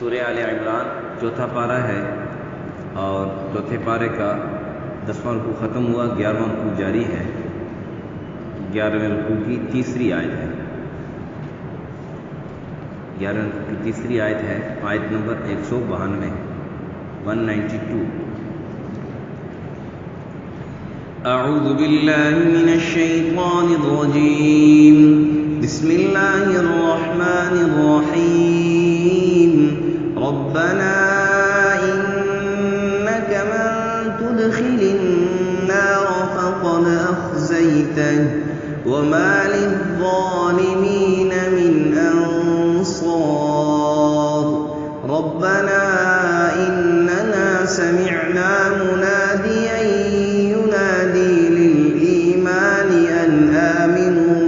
سورہ آل عمران چوتھا پارہ ہے اور چوتھے پارے کا 10واں رکوع ختم ہوا، 11واں رکوع جاری ہے۔ 11ویں رکوع کی تیسری آیت ہے، 11ویں رکوع کی تیسری آیت ہے، آیت نمبر 192 192۔ اعوذ باللہ من الشیطان الرجیم، بسم اللہ الرحمن الرحیم۔ ربنا انک من تدخل النار فقد اخزیتہ وما للظالمین من انصار۔ ربنا اننا سمعنا منادیا ينادي للإيمان أن آمنوا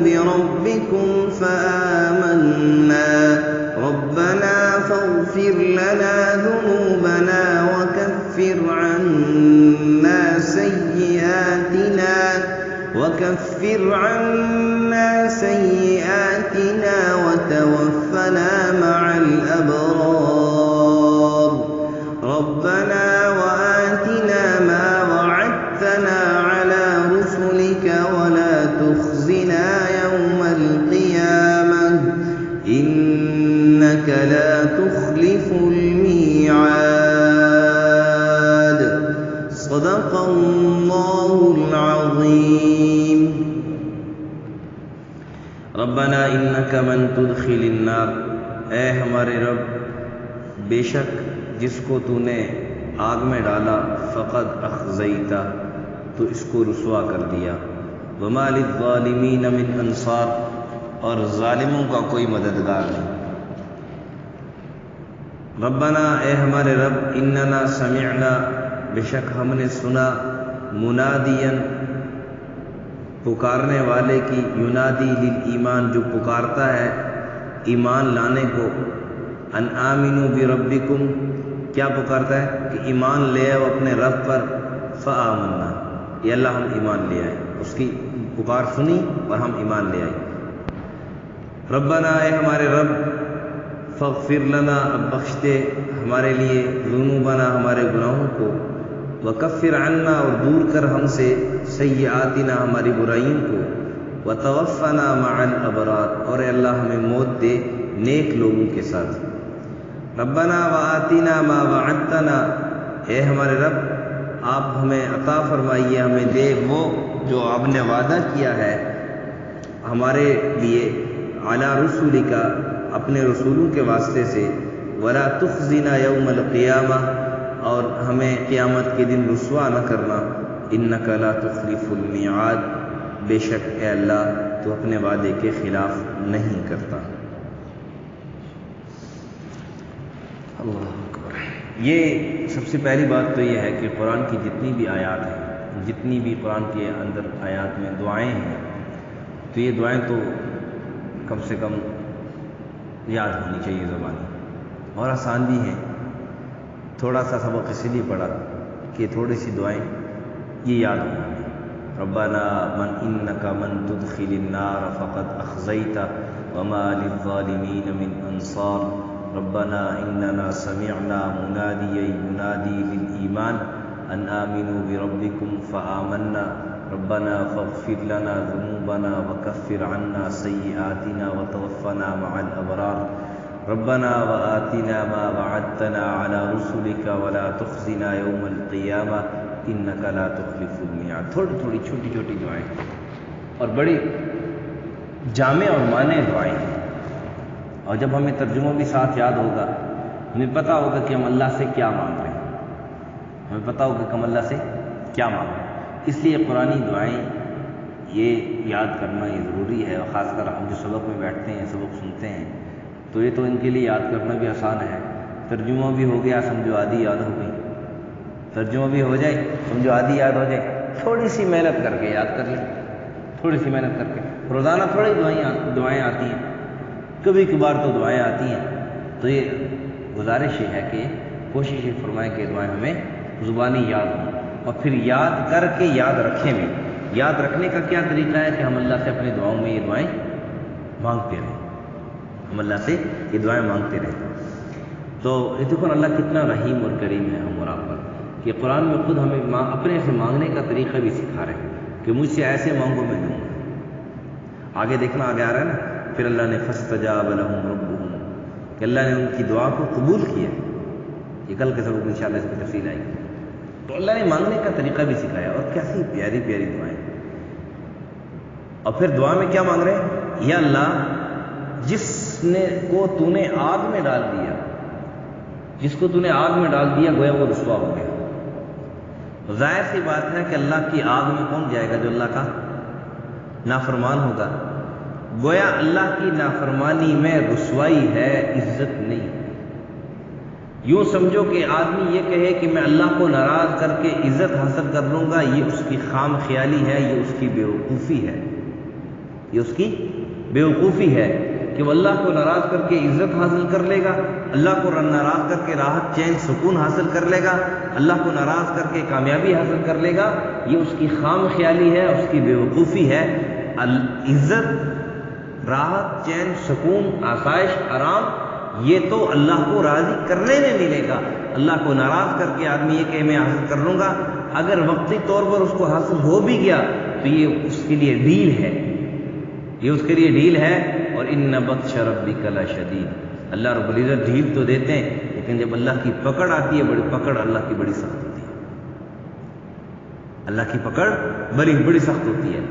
بربكم فآمنا۔ ربنا فاغفر لنا ذنوبنا وكفر عنا سيئاتنا وتوفنا مع الأبرار۔ ربنا وآتنا ما وعدتنا على رسلك ولا تخزنا يوم القيامة إنك لا تخلف الميعاد۔ صدق الله العظيم۔ ربنا انک من تدخل النار، اے ہمارے رب بے شک جس کو تو نے آگ میں ڈالا، فقد اخزیتہ تو اس کو رسوا کر دیا، وما للظالمین من انصار اور ظالموں کا کوئی مددگار نہیں۔ ربنا اے ہمارے رب، اننا سمعنا بے شک ہم نے سنا، منادیا پکارنے والے کی، ینادی للایمان جو پکارتا ہے ایمان لانے کو، ان آمنوا بربکم کیا پکارتا ہے کہ ایمان لے آؤ اپنے رب پر، فآمنا یا اللہ ہم ایمان لے آئے، اس کی پکار سنی اور ہم ایمان لے آئے۔ ربنا اے ہمارے رب، فاغفر لنا اب بخش دے ہمارے لیے، ذنوبنا ہمارے گناہوں کو، وکفر عنا اور دور کر ہم سے، سیئاتنا ہماری برائیوں کو، وتوفنا مع الابرار اور اے اللہ ہمیں موت دے نیک لوگوں کے ساتھ۔ ربنا وآتنا ما وعدتنا، اے ہمارے رب آپ ہمیں عطا فرمائیے، ہمیں دے وہ جو آپ نے وعدہ کیا ہے ہمارے لیے، علی رسولک اپنے رسولوں کے واسطے سے، ولا تخزنا یوم القیامہ اور ہمیں قیامت کے دن رسوا نہ کرنا، انک لا تخلف المیعاد بے شک اے اللہ تو اپنے وعدے کے خلاف نہیں کرتا۔ اللہ اکبر۔ یہ سب سے پہلی بات تو یہ ہے کہ قرآن کی جتنی بھی آیات ہیں، جتنی بھی قرآن کے اندر آیات میں دعائیں ہیں، تو یہ دعائیں تو کم سے کم یاد ہونی چاہیے زبانی، اور آسان بھی ہیں۔ تھوڑا سا سبق اسی لیے پڑھا کہ تھوڑی سی دعائیں یہ یاد ہوں۔ ربنا انک من تدخل النار فقد اخزیتہ وما للظالمین من انصار۔ ربنا اننا سمعنا منادیا ینادی للایمان ان آمنوا بربکم فآمنا۔ ربنا فاغفر لنا ذنوبنا وکفر عنا سیئاتنا وتوفنا مع الابرار۔ ربنا وآتنا ما وعدتنا على رسلك ولا تخزنا يوم القيامة انك لا تخلف الميعاد۔ تھوڑی تھوڑی چھوٹی چھوٹی دعائیں اور بڑی جامع اور معنی دعائیں ہیں، اور جب ہمیں ترجمہ بھی ساتھ یاد ہوگا، ہمیں پتہ ہوگا کہ ہم اللہ سے کیا مانگ رہے ہیں، ہمیں پتہ ہوگا کہ ہم اللہ سے کیا مانگ رہے ہیں۔ اس لیے قرآنی دعائیں یہ یاد کرنا یہ ضروری ہے، اور خاص کر ہم جو سبق میں بیٹھتے ہیں، سبق سنتے ہیں، تو یہ تو ان کے لیے یاد کرنا بھی آسان ہے۔ ترجمہ بھی ہو گیا، سمجھو آدھی یاد ہو گئی، ترجمہ بھی ہو جائے، سمجھو آدھی یاد ہو جائے۔ تھوڑی سی محنت کر کے یاد کر لیں، تھوڑی سی محنت کر کے۔ روزانہ تھوڑی دعائیں آتی ہیں، کبھی کبھار تو دعائیں آتی ہیں، تو یہ گزارش یہ ہے کہ کوشش یہ فرمائیں کہ دعائیں ہمیں زبانی یاد ہوں، اور پھر یاد کر کے یاد رکھیں بھی۔ یاد رکھنے کا کیا طریقہ ہے کہ ہم اللہ سے اپنی دعاؤں میں یہ دعائیں مانگتے رہیں۔ ہم اللہ سے یہ دعائیں مانگتے رہیں۔ تو یہ دیکھو اللہ کتنا رحیم اور کریم ہے ہم اور آپ پر، کہ قرآن میں خود ہمیں اپنے سے مانگنے کا طریقہ بھی سکھا رہے ہیں کہ مجھ سے ایسے مانگو میں دوں گا۔ آگے دیکھنا آگے آ رہا ہے نا، پھر اللہ نے فاستجاب لهم ربهم، کہ اللہ نے ان کی دعا کو قبول کیا۔ یہ کل کے سبق انشاءاللہ اس کی تفصیل آئے گی۔ تو اللہ نے مانگنے کا طریقہ بھی سکھایا، اور کیسی پیاری پیاری دعائیں۔ اور پھر دعا میں کیا مانگ رہے ہیں؟ یا اللہ جس کو تو نے آگ میں ڈال دیا، جس کو تو نے آگ میں ڈال دیا گویا وہ رسوا ہو گیا۔ ظاہر سی بات ہے کہ اللہ کی آگ میں کون جائے گا؟ جو اللہ کا نافرمان ہوگا۔ گویا اللہ کی نافرمانی میں رسوائی ہے، عزت نہیں۔ یوں سمجھو کہ آدمی یہ کہے کہ میں اللہ کو ناراض کر کے عزت حاصل کر لوں گا، یہ اس کی خام خیالی ہے، یہ اس کی بیوقوفی ہے، یہ اس کی بیوقوفی ہے کہ وہ اللہ کو ناراض کر کے عزت حاصل کر لے گا، اللہ کو ناراض کر کے راحت چین سکون حاصل کر لے گا، اللہ کو ناراض کر کے کامیابی حاصل کر لے گا۔ یہ اس کی خام خیالی ہے، اس کی بیوقوفی ہے۔ عزت، راحت، چین، سکون، آسائش، آرام، یہ تو اللہ کو راضی کرنے میں ملے گا۔ اللہ کو ناراض کر کے آدمی یہ کہ میں حاصل کر لوں گا، اگر وقتی طور پر اس کو حاصل ہو بھی گیا تو یہ اس کے لیے ڈیل ہے، یہ اس کے لیے ڈیل ہے۔ اور ان بطش ربک لشدید، اللہ رب العزت ڈھیل تو دیتے ہیں، لیکن جب اللہ کی پکڑ آتی ہے، بڑی پکڑ اللہ کی بڑی سخت ہوتی ہے، اللہ کی پکڑ بڑی سخت ہوتی ہے۔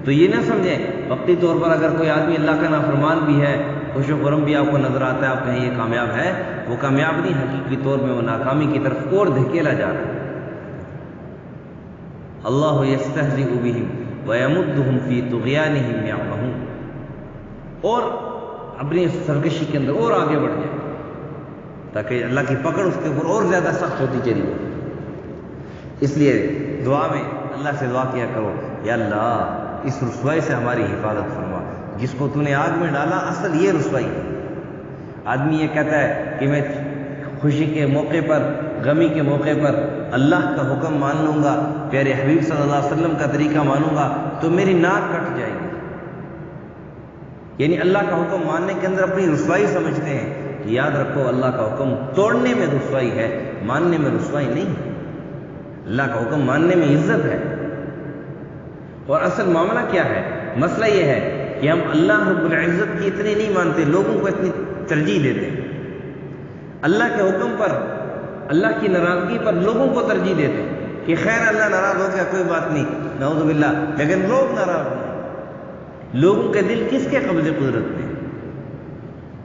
تو یہ نہ سمجھیں وقتی طور پر اگر کوئی آدمی اللہ کا نافرمان بھی ہے، خوش و خرم بھی آپ کو نظر آتا ہے، آپ کہیں یہ کامیاب ہے، وہ کامیاب نہیں، حقیقی طور میں وہ ناکامی کی طرف اور دھکیلا جا رہا ہے۔ اللہ یستہزئ بہم ویمدہم فی طغیانہم یعمہون، اور اپنی سرکشی کے اندر اور آگے بڑھ جائے تاکہ اللہ کی پکڑ اس کے اوپر اور زیادہ سخت ہوتی چلی جائے۔ اس لیے دعا میں اللہ سے دعا کیا کرو، یا اللہ اس رسوائی سے ہماری حفاظت فرما، جس کو تو نے آگ میں ڈالا اصل یہ رسوائی ہے۔ آدمی یہ کہتا ہے کہ میں خوشی کے موقع پر، غمی کے موقع پر اللہ کا حکم مان لوں گا، پیارے حبیب صلی اللہ علیہ وسلم کا طریقہ مانوں گا تو میری ناک کٹ جائے گی۔ یعنی اللہ کا حکم ماننے کے اندر اپنی رسوائی سمجھتے ہیں۔ یاد رکھو اللہ کا حکم توڑنے میں رسوائی ہے، ماننے میں رسوائی نہیں ہے۔ اللہ کا حکم ماننے میں عزت ہے۔ اور اصل معاملہ کیا ہے؟ مسئلہ یہ ہے کہ ہم اللہ رب العزت کی اتنی نہیں مانتے، لوگوں کو اتنی ترجیح دیتے ہیں۔ اللہ کے حکم پر، اللہ کی ناراضگی پر لوگوں کو ترجیح دیتے ہیں کہ خیر اللہ ناراض ہو گیا کوئی بات نہیں، نعوذ باللہ، لیکن لوگ ناراض ہیں۔ لوگوں کے دل کس کے قبضے قدرت میں؟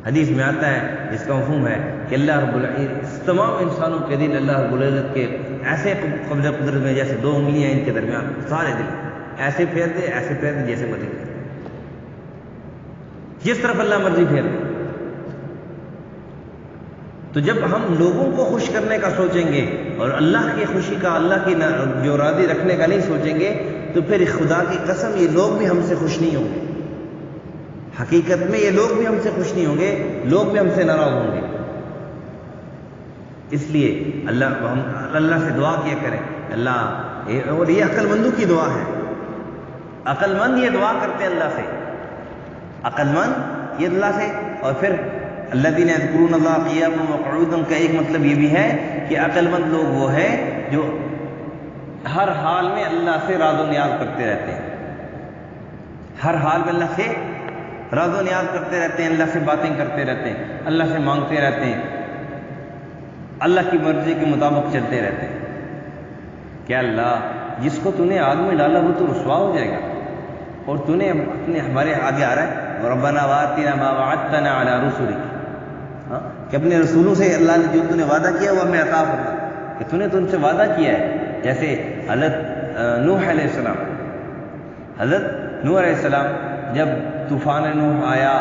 حدیث میں آتا ہے، جس کا مفہوم ہے کہ اللہ رب العزت تمام انسانوں کے دل اللہ رب العزت کے ایسے قبضہ قدرت میں جیسے دو انگلیاں ان کے درمیان، سارے دل ایسے پھیر دے جیسے مرضی پھیر دے، جس طرف اللہ مرضی پھیر دے۔ تو جب ہم لوگوں کو خوش کرنے کا سوچیں گے اور اللہ کی خوشی کا، اللہ کی جو راضی رکھنے کا نہیں سوچیں گے، تو پھر خدا کی قسم یہ لوگ بھی ہم سے خوش نہیں ہوں گے۔ حقیقت میں یہ لوگ بھی ہم سے خوش نہیں ہوں گے، لوگ بھی ہم سے ناراض ہوں گے۔ اس لیے ہم اللہ سے دعا کیا کریں، اللہ، اور یہ عقل مندوں کی دعا ہے۔ عقل مند یہ دعا کرتے ہیں اللہ سے، عقل مند یہ اللہ سے۔ اور پھر الذین یذکرون اللہ قیاما وقعودا کا ایک مطلب یہ بھی ہے کہ عقل مند لوگ وہ ہیں جو ہر حال میں اللہ سے راز و نیاز کرتے رہتے ہیں، ہر حال میں اللہ سے راز و نیاز کرتے رہتے ہیں، اللہ سے باتیں کرتے رہتے ہیں، اللہ سے مانگتے رہتے ہیں، اللہ کی مرضی کے مطابق چلتے رہتے ہیں۔ کیا اللہ جس کو تو نے آگ میں ڈالا وہ تو رسوا ہو جائے گا، اور تو نے اپنے ہمارے آگے آ رہا ہے ربنا وآتنا ما وعدتنا علی رسلک، کہ اپنے رسولوں سے اللہ نے جو تو نے وعدہ کیا وہ ہمیں عطا فرما، کہ تو نے تو ان سے وعدہ کیا ہے۔ جیسے حضرت نوح علیہ السلام، حضرت نوح علیہ السلام جب طوفان نوح آیا،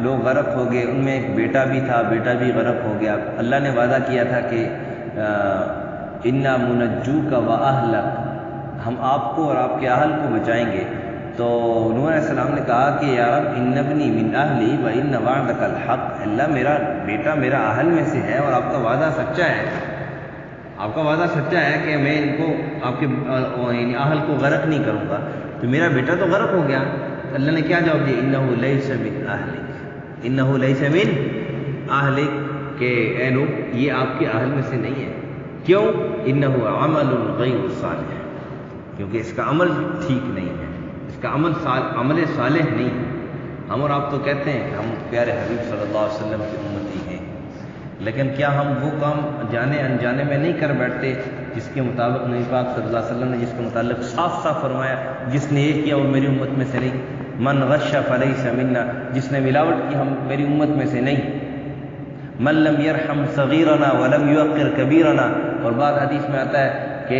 لوگ غرق ہو گئے، ان میں ایک بیٹا بھی تھا، بیٹا بھی غرق ہو گیا۔ اللہ نے وعدہ کیا تھا کہ انا منجوک واہلک، ہم آپ کو اور آپ کے اہل کو بچائیں گے۔ تو نوح علیہ السلام نے کہا کہ یا رب ان ابنی من اہلی و ان وعدک الحق، اللہ میرا بیٹا میرا اہل میں سے ہے اور آپ کا وعدہ سچا ہے، آپ کا وعدہ سچا ہے کہ میں ان کو آپ کے یعنی اہل کو غرق نہیں کروں گا، تو میرا بیٹا تو غرق ہو گیا۔ اللہ نے کیا جواب دیا؟ انہ لیس من اہلک، انہو لیس من اہلک، کہ اے لوگ یہ آپ کے اہل میں سے نہیں ہے. کیوں؟ انہو عمل غیر صالح، کیونکہ اس کا عمل ٹھیک نہیں ہے، اس کا عمل صالح نہیں ہے. ہم اور آپ تو کہتے ہیں کہ ہم پیارے حبیب صلی اللہ علیہ وسلم کی امتی ہیں، لیکن کیا ہم وہ کام جانے انجانے میں نہیں کر بیٹھتے جس کے مطابق نبی پاک صلی اللہ علیہ وسلم نے جس کے متعلق صاف صاف فرمایا، جس نے یہ کیا وہ میری امت میں سے نہیں. من غش فلیس منا، جس نے ملاوٹ کی ہم میری امت میں سے نہیں. من لم یرحم صغیرنا ولم یوقر کبیرنا، اور بعض حدیث میں آتا ہے کہ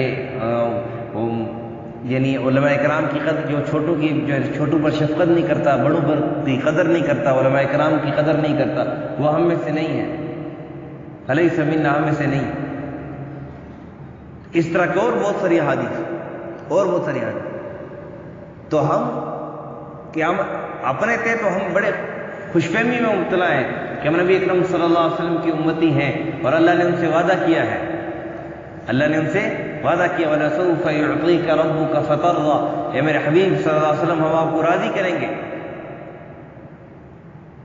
یعنی علماء کرام کی قدر، جو چھوٹوں پر شفقت نہیں کرتا، بڑوں پر کی قدر نہیں کرتا، علماء کرام کی قدر نہیں کرتا، وہ ہم میں سے نہیں ہے. فلیس منا، ہم میں سے نہیں. اس طرح کے اور بہت ساری حدیث. تو ہم کہ ہم اپنے تھے تو ہم بڑے خوش فہمی میں مبتلا ہیں کہ ہم نبی اکرم صلی اللہ علیہ وسلم کی امتی ہیں، اور اللہ نے ان سے وعدہ کیا ہے، وَلَسَوْفَ يُعْطِيكَ رَبُّكَ فَتَرْضَىٰ، اے میرے حبیب صلی اللہ علیہ وسلم ہم آپ کو راضی کریں گے.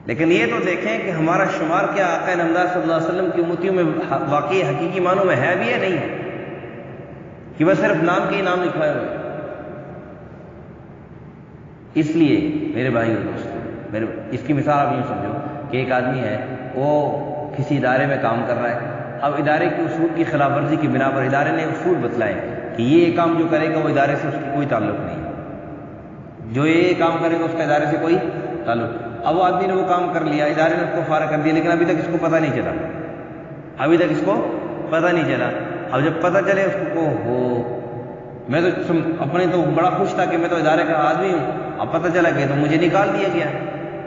لیکن یہ تو دیکھیں کہ ہمارا شمار کیا آقا نامدار صلی اللہ علیہ وسلم کی امتیوں میں واقعی حقیقی معنوں میں ہے بھی یا نہیں ہے، کہ بس صرف نام کے ہی نام لکھوائے ہوئے. اس لیے میرے بھائی اور دوستوں، اس کی مثال آپ یوں سمجھو کہ ایک آدمی ہے، وہ کسی ادارے میں کام کر رہا ہے. اب ادارے کے اصول کی خلاف ورزی کی بنا پر ادارے نے اصول بتلائے کہ یہ کام جو کرے گا وہ ادارے سے اس کی کوئی تعلق نہیں، جو یہ کام کرے گا اس کا ادارے سے کوئی تعلق. اب وہ آدمی نے وہ کام کر لیا، ادارے نے اس کو فارغ کر دیا، لیکن ابھی تک اس کو پتہ نہیں چلا. اب جب پتہ چلے اس کو میں تو اپنے تو بڑا خوش تھا کہ میں تو ادارے کا آدمی ہوں، اب پتہ چلا کہ تو مجھے نکال دیا گیا،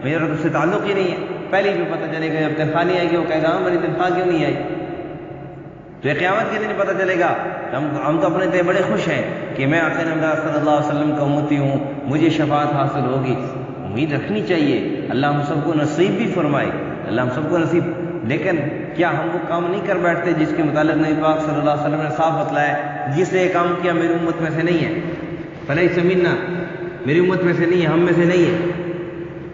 میرا تو اس سے تعلق ہی نہیں ہے. پہلے بھی پتہ چلے گا، جب تنخواہ نہیں آئے گی وہ کہے گا میری تنخواہ کیوں نہیں آئی. تو یہ قیامت کے دن پتہ چلے گا. ہم تو اپنے تے بڑے خوش ہیں کہ میں آقا نامدار صلی اللہ علیہ وسلم کا امتی ہوں، مجھے شفاعت حاصل ہوگی. امید رکھنی چاہیے، اللہ ہم سب کو نصیب بھی فرمائے، اللہ ہم سب کو نصیب. لیکن کیا ہم وہ کام نہیں کر بیٹھتے جس کے متعلق نبی پاک صلی اللہ علیہ وسلم نے صاف بتلایا، جس نے یہ کام کیا میری امت میں سے نہیں ہے، فلیس منا، میری امت میں سے نہیں ہے، ہم میں سے نہیں ہے.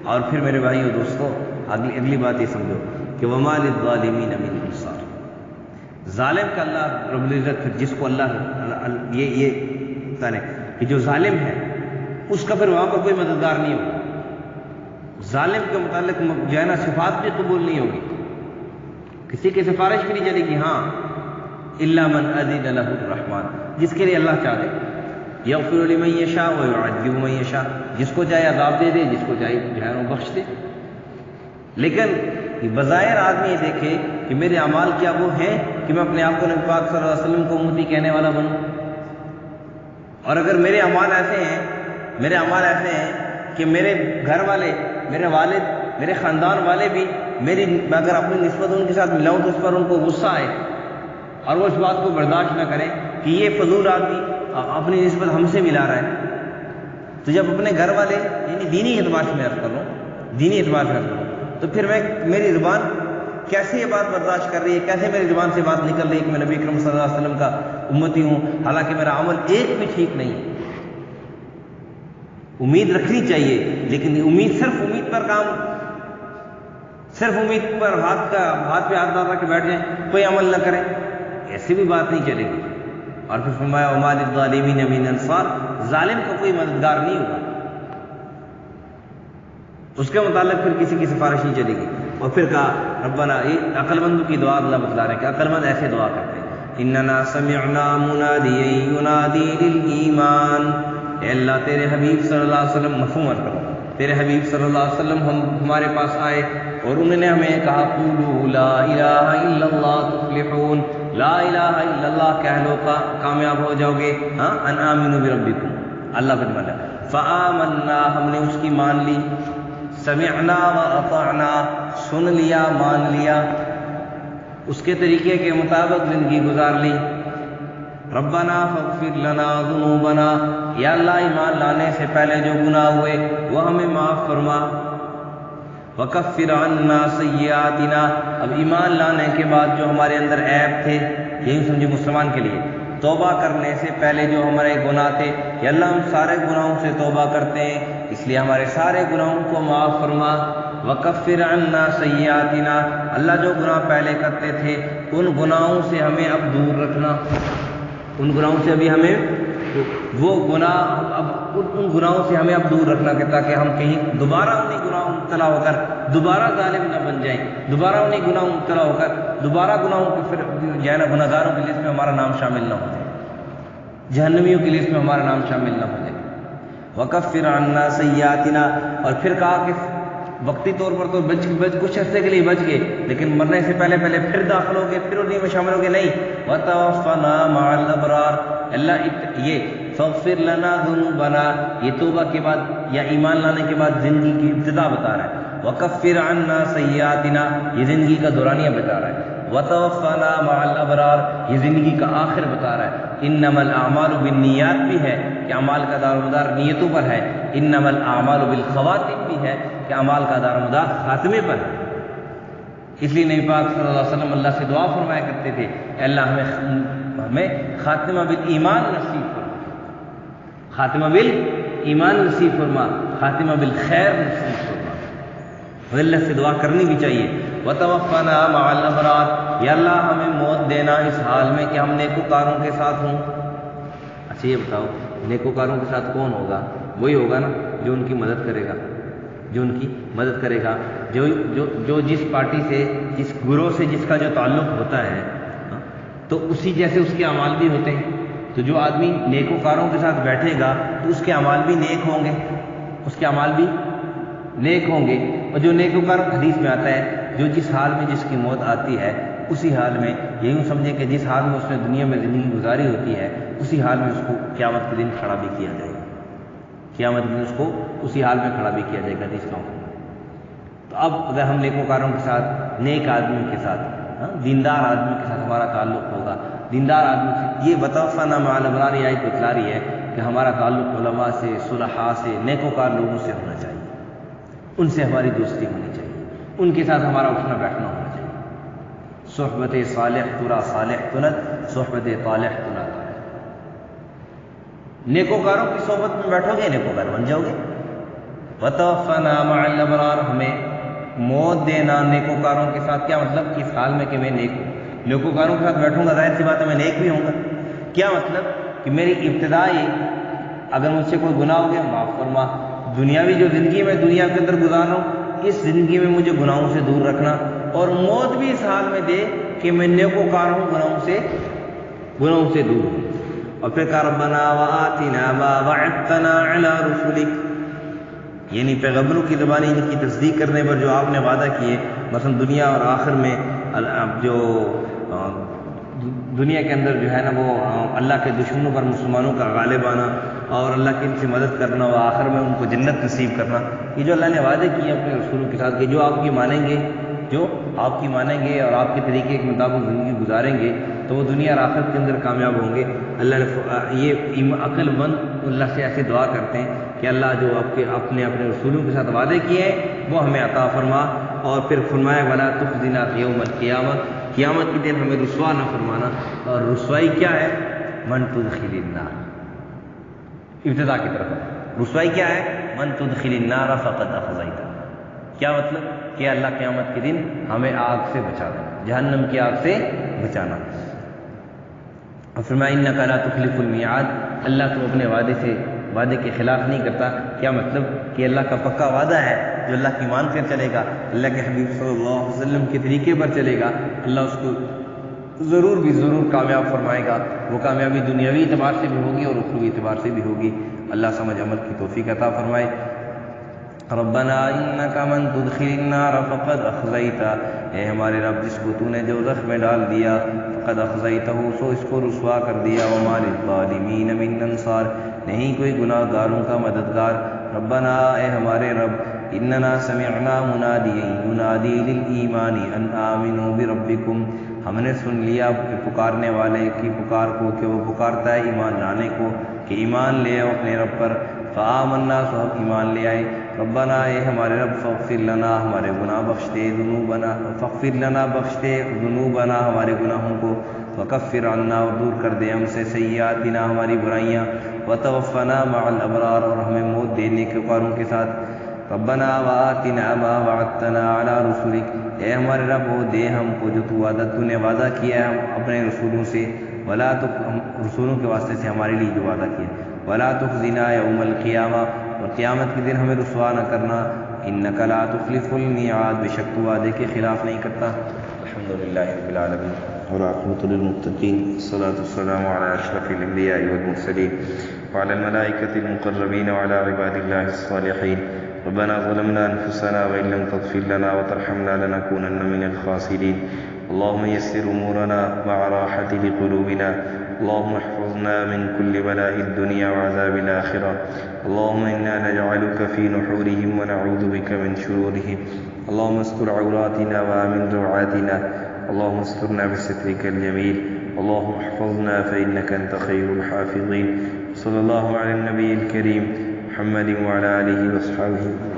اور پھر میرے بھائیو دوستو، اگلی بات یہ سمجھو کہ وَمَا لِلظَّالِمِينَ مِنْ أَنصَارٍ، ظالم کا اللہ رب العزت پھر جس کو اللہ یہ بتانے کہ جو ظالم ہے اس کا پھر وہاں پر کوئی مددگار نہیں ہوگا. ظالم کے متعلق جو ہے نا صفات بھی قبول نہیں ہوگی، کسی کی سفارش بھی نہیں چلے گی. ہاں إِلَّا مَنْ أَذِنَ لَهُ الرَّحْمَٰنُ، جس کے لیے اللہ چاہے یغفر لمن یشاء ویعذب من یشاء، جس کو چاہے عذاب دے دے، جس کو چاہے جو ہے وہ بخش دے. لیکن بظاہر آدمی یہ دیکھے کہ میرے اعمال کیا وہ ہیں کہ میں اپنے آپ کو نبی پاک صلی اللہ علیہ وسلم کو امتی کہنے والا بنوں. اور اگر میرے اعمال ایسے ہیں کہ میرے گھر والے، میرے والد، میرے خاندان والے بھی اگر اپنی نسبت ان کے ساتھ ملاؤں تو اس پر ان کو غصہ آئے اور وہ اس بات کو برداشت نہ کریں کہ یہ فضول آدمی اپنی نسبت ہم سے ملا رہا ہے. تو جب اپنے گھر والے یعنی دینی اعتبار سے میں عرض کر رہا ہوں تو پھر میری زبان کیسے یہ بات برداشت کر رہی ہے، کیسے میری زبان سے بات نکل رہی ہے کہ میں نبی اکرم صلی اللہ علیہ وسلم کا امتی ہوں، حالانکہ میرا عمل ایک بھی ٹھیک نہیں ہے. امید رکھنی چاہیے، لیکن صرف امید پر ہاتھ پہ ہاتھ ڈال کے بیٹھ جائیں، کوئی عمل نہ کریں، ایسی بھی بات نہیں چلے گی. اور پھر فرمایا وَمَا لِلظَّالِمِينَ مِنْ أَنصَارٍ، ظالم کا کوئی مددگار نہیں ہوگا، اس کے متعلق پھر کسی کی سفارش نہیں چلے گی. اور پھر کہا ربنا، یہ عقل مندوں کی دعا اللہ بتلا رہے ہیں کہ عقل مند ایسے دعا کرتے ہیں اننا سمعنا منادیا ینادی للایمان، اے اللہ تیرے حبیب صلی اللہ علیہ وسلم، مفہوم عرض کرو، تیرے حبیب صلی اللہ علیہ وسلم ہمارے پاس آئے اور انہوں نے ہمیں کہا قولوا لا الہ الا اللہ تفلحون، لا الہ الا اللہ کہہ لو کامیاب ہو جاؤ گے. ان آمنوا بربکم، اللہ فرماتا ہے فآمنا، ہم نے اس کی مان لی، سمعنا واطعنا، سن لیا مان لیا، اس کے طریقے کے مطابق زندگی گزار لی. ربنا فاغفر لنا ذنوبنا، یا اللہ ایمان لانے سے پہلے جو گناہ ہوئے وہ ہمیں معاف فرما. وکفر عنا سیئاتنا، اب ایمان لانے کے بعد جو ہمارے اندر عیب تھے، یہی سمجھے مسلمان کے لیے توبہ کرنے سے پہلے جو ہمارے گناہ تھے، یا اللہ ہم سارے گناہوں سے توبہ کرتے ہیں، اس لیے ہمارے سارے گناہوں کو معاف فرما، وکفر عنا سیئاتنا، اللہ جو گناہ پہلے کرتے تھے ان گناہوں سے ہمیں اب دور رکھنا، ان گناہوں سے ابھی ہمیں وہ گناہ اب ان گناہوں سے ہمیں اب دور رکھنا، کہ تاکہ ہم کہیں دوبارہ انہیں گناہوں میں مبتلا ہو کر دوبارہ ظالم نہ بن جائیں، دوبارہ انہیں گناہوں میں مبتلا ہو کر دوبارہ گناہوں کے پھر جو ہے نا گناہ گاروں کی لسٹ میں ہمارا نام شامل نہ ہو جائے، جہنمیوں کی لسٹ میں ہمارا نام شامل نہ ہو جائے۔ وکفر عنا سیئاتنا، اور پھر کہا کہ وقتی طور پر تو کچھ عرصے کے لیے بچ گئے، لیکن مرنے سے پہلے پھر داخل ہو گئے، پھر انہیں میں شامل ہو گئے، نہیں، وتوفنا مع الابرار، اللہ یہ فاغفر لنا ذنوبنا، یہ توبہ کے بعد یا ایمان لانے کے بعد زندگی کی ابتدا بتا رہا ہے، وکفر عنا سیئاتنا یہ زندگی کا دورانیہ بتا رہا ہے، وتوفنا مع الابرار یہ زندگی کا آخر بتا رہا ہے، انما الاعمال بالنیات بھی ہے کہ اعمال کا دار و مدار نیتوں پر ہے، انما الاعمال بالخواتم بھی ہے کہ اعمال کا دار و مدار خاتمے پر ہے۔ اس لیے نبی پاک صلی اللہ علیہ وسلم اللہ سے دعا فرمایا کرتے تھے، اے اللہ ہمیں خاتمہ بالایمان نصیب فرما، خاتمہ بالایمان نصیب فرما، خاتمہ بالخیر نصیب فرما، اور اللہ سے دعا کرنی بھی چاہیے۔ وتوفنا مع الابرار، یا اللہ ہمیں موت دینا اس حال میں کہ ہم نیکوکاروں کے ساتھ ہوں۔ اچھا یہ بتاؤ، نیکوکاروں کے ساتھ کون ہوگا؟ وہی ہوگا نا جو ان کی مدد کرے گا، جو ان کی مدد کرے گا، جو جس پارٹی سے، جس گروہ سے جس کا جو تعلق ہوتا ہے، تو اسی جیسے اس کے اعمال بھی ہوتے ہیں۔ تو جو آدمی نیکوکاروں کے ساتھ بیٹھے گا تو اس کے اعمال بھی نیک ہوں گے، اس کے اعمال بھی نیک ہوں گے، اور جو نیکوکار حدیث میں آتا ہے جو جس حال میں جس کی موت آتی ہے اسی حال میں، یوں سمجھے کہ جس حال میں اس نے دنیا میں زندگی گزاری ہوتی ہے اسی حال میں اس کو قیامت کے دن کھڑا بھی کیا جائے گا، قیامت کے دن اس کو اسی حال میں کھڑا بھی کیا جائے گا جس کا۔ تو اب اگر ہم نیکوکاروں کے ساتھ، نیک آدمی کے ساتھ، دیندار آدمی کے ساتھ ہمارا تعلق ہوگا، دیندار آدمی سے، یہ وتوفنا مع الابرار آیت بتلا رہی ہے کہ ہمارا تعلق علماء سے، صلحاء سے، نیکوکار لوگوں سے ہونا چاہیے، ان سے ہماری دوستی ہونی چاہیے، ان کے ساتھ ہمارا اٹھنا بیٹھنا ہونا چاہیے۔ صحبت صالح ترا صالح تنت، صحبت طالح تنا طالح۔ نیکوکاروں کی صحبت میں بیٹھو گے نیکوکار بن جاؤ گے۔ وتوفنا مع الابرار، ہمیں موت دینا نیکوکاروں کے ساتھ، کیا مطلب کہ اس حال میں کہ میں نیکوکاروں کے ساتھ بیٹھوں گا، ظاہر سی بات ہے میں نیک بھی ہوں گا، کیا مطلب کہ میری ابتدائی اگر مجھ سے کوئی گناہ ہو گیا معاف فرما، دنیاوی جو زندگی میں دنیا کے اندر گزار رہا ہوں اس زندگی میں مجھے گناہوں سے دور رکھنا، اور موت بھی اس حال میں دے کہ میں نیکوکار ہوں، گناہوں سے دور ہوں۔ اور پھر کہا ربنا وآتنا ما وعدتنا علی رسلک، یعنی پیغمبروں کی زبانی ان کی تصدیق کرنے پر جو آپ نے وعدہ کیے، مثلا دنیا اور آخر میں جو دنیا کے اندر جو ہے نا وہ اللہ کے دشمنوں پر مسلمانوں کا غالب آنا اور اللہ کی ان سے مدد کرنا اور آخر میں ان کو جنت نصیب کرنا، یہ جو اللہ نے وعدے کیے اپنے رسولوں کے ساتھ کہ جو آپ کی مانیں گے اور آپ کے طریقے کے مطابق زندگی گزاریں گے تو وہ دنیا اور آخرت کے اندر کامیاب ہوں گے۔ اللہ نے یہ عقل مند اللہ سے ایسے دعا کرتے ہیں کہ اللہ جو اپنے رسولوں کے ساتھ وعدے کیے ہیں وہ ہمیں عطا فرما، اور پھر فرمایا ولا تخزنا یوم القیامہ، قیامت کے دن ہمیں رسوا نہ فرمانا۔ اور رسوائی کیا ہے؟ من تدخل النار، ابتدا کی طرف رسوائی کیا ہے؟ من تدخل النار فقد اخزیتہ، کیا مطلب کہ اللہ قیامت کے دن ہمیں آگ سے بچا دینا، جہنم کی آگ سے بچانا۔ اور فرمایا انک لا تخلف المیعاد، اللہ تو اپنے وعدے کے خلاف نہیں کرتا، کیا مطلب کہ اللہ کا پکا وعدہ ہے، جو اللہ کی مان کر چلے گا، اللہ کے حبیب صلی اللہ علیہ وسلم کے طریقے پر چلے گا، اللہ اس کو ضرور کامیاب فرمائے گا۔ وہ کامیابی دنیاوی اعتبار سے بھی ہوگی اور اخروی اعتبار سے بھی ہوگی۔ اللہ سمجھ عمل کی توفیق عطا فرمائے۔ ربنا انک من تدخل النار فقد اخزیتہ، اے ہمارے رب جس کو تو نے دوزخ میں ڈال دیا، فقد اخزیتہ سو اس کو رسوا کر دیا، وما للظالمین من انصار، نہیں کوئی گناہ گاروں کا مددگار۔ ربنا اے ہمارے رب اننا سمعنا منادیا ینادی للایمان ان آمنوا بربکم، ہم نے سن لیا پکارنے والے کی پکار کو کہ وہ پکارتا ہے ایمان لانے کو کہ ایمان لے آؤ اپنے رب پر، فآمنا سو ہم ایمان لے آئے۔ ربنا اے ہمارے رب فاغفر لنا، ہمارے گناہ بخش دے، فاغفر لنا بخش دے ذنوبنا ہمارے گناہوں کو، وکفر عنا اور دور کر دے ہم سے سیئاتنا ہماری برائیاں، وتوفنا مع الابرار اور ہمیں موت دینے کے قاروں کے ساتھ. ربنا وآتنا ما وعدتنا على رسلك، اے ہمارے رب وہ دے ہم کو جو تو نے وعدہ کیا ہے اپنے رسولوں سے، رسولوں کے واسطے سے ہمارے لیے جو وعدہ کیا. ولا تخزنا یوم القیامہ، اور قیامت کے دن ہمیں رسوا نہ کرنا. انک لا تخلف المیعاد، بے شک تو وعدے کے خلاف نہیں کرتا. الحمدللہ رب العالمین والعاقبۃ للمتقین، والصلاۃ والسلام علی اشرف الانبیاء والمرسلین وعلی الملائکۃ المقربین وعلی عباد اللہ الصالحین. ربنا ظلمنا انفسنا وان لم تغفر لنا وترحمنا لنكونن من الخاسرین. اللهم يسر امورنا مع راحة لقلوبنا. اللهم احفظنا من كل بلاء الدنيا وعذاب الآخرة. اللهم إنا نجعلك في نحورهم ونعوذ بك من شرورهم. اللهم استر عوراتنا وآمن روعاتنا. اللهم استرنا بسترك الجميل. اللهم احفظنا فإنك أنت خير الحافظين. صلى الله على النبي الكريم محمد وعلى آله وأصحابه